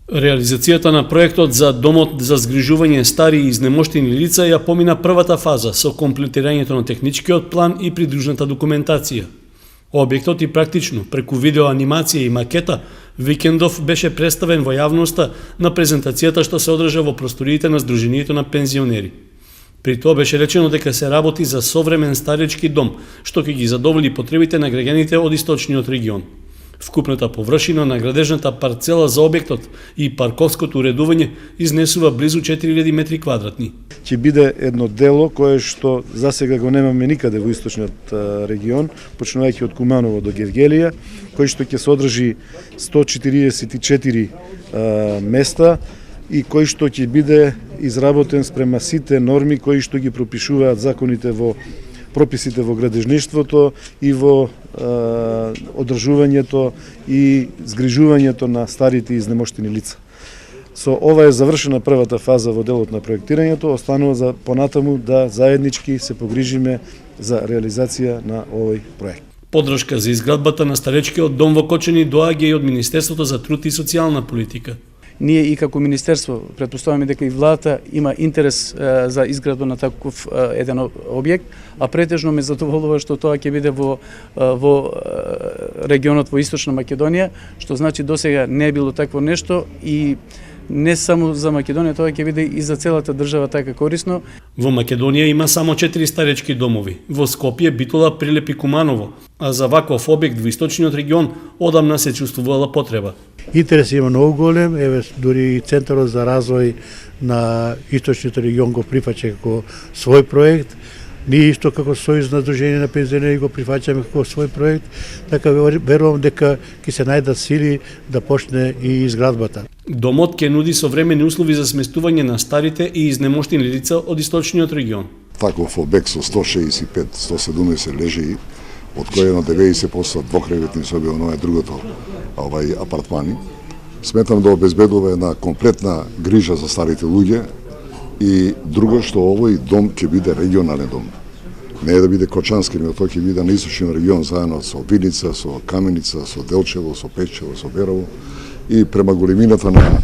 Реализацијата на проектот за домот за згрижување стари и изнемоштени лица ја помина првата фаза со комплетирањето на техничкиот план и придружната документација. Објектот и практично, преку видеоанимација и макета, викендов беше представен во јавноста на презентацијата што се одржа во просториите на Сдруженијето на пензионери. При тоа беше речено дека се работи за современ старечки дом, што ќе ги задоволи потребите на граѓаните од источниот регион. Вкупната површина на градежната парцела за објектот и парковското уредување изнесува близу 4000 метри квадратни. Ќе биде едно дело кое што засега го немаме никаде во источниот регион, почнувајќи од Куманово до Гевгелија, кој што ќе содржи 144 места и кој што ќе биде изработен спрема сите норми кои што ги пропишуваат законите во прописите во градежништвото и во одржувањето и згрижувањето на старите и изнемоштени лица. Со ова е завршена првата фаза во делот на проектирањето, останува за понатаму да заеднички се погрижиме за реализација на овој проект. Поддршка за изградбата на старечкиот дом во Кочани доаѓа и од Министерството за труд и социјална политика. Ние и како Министерство претпоставаме дека и владата има интерес за изградба на таков еден објект, а претежно ме задоволува што тоа ќе биде во регионот во Источна Македонија, што значи досега не е било такво нешто и не само за Македонија, тоа ќе биде и за целата држава така корисно. Во Македонија има само 4 старечки домови. Во Скопје, Битола, Прилеп и Куманово, а за ваков објект во источниот регион одамна се чувствувала потреба. Интерес има многу голем, еве дури и Центарот за развој на источниот регион го прифаќа како свој проект. Ние исто како Сојуз на Сдружение на пензионери го прифаќаме како свој проект, така верувам дека ќе се најдат сили да почне и изградбата. Домот ќе нуди современи услови за сместување на старите и изнемоштени лица од источниот регион. Таков обект со 165-170 лежии, од кои на 90% двокреветни соби, оно е другото апартмани. Сметам да обезбедува една комплетна грижа за старите луѓе и друго што овој дом ќе биде регионален дом. Не е да биде Кочански, но тој ќе биде на источниот регион заедно со Виница, со Каменица, со Делчево, со Печево, со Берово и према големината на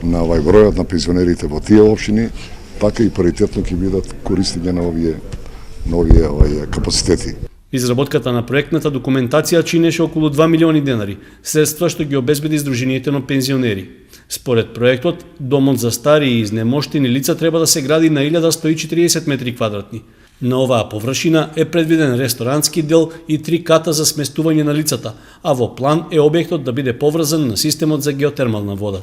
бројот на пензионерите во тие општини, така и паритетно ќе бидат користење на овие капацитети. Изработката на проектната документација чинеше околу 2 милиони денари, средства што ги обезбеди Сдруженијето на пензионери. Според проектот, домот за стари и изнемоштени лица треба да се гради на 1140 метри квадратни. На оваа површина е предвиден ресторански дел и 3 ката за сместување на лицата, а во план е објектот да биде поврзан на системот за геотермална вода.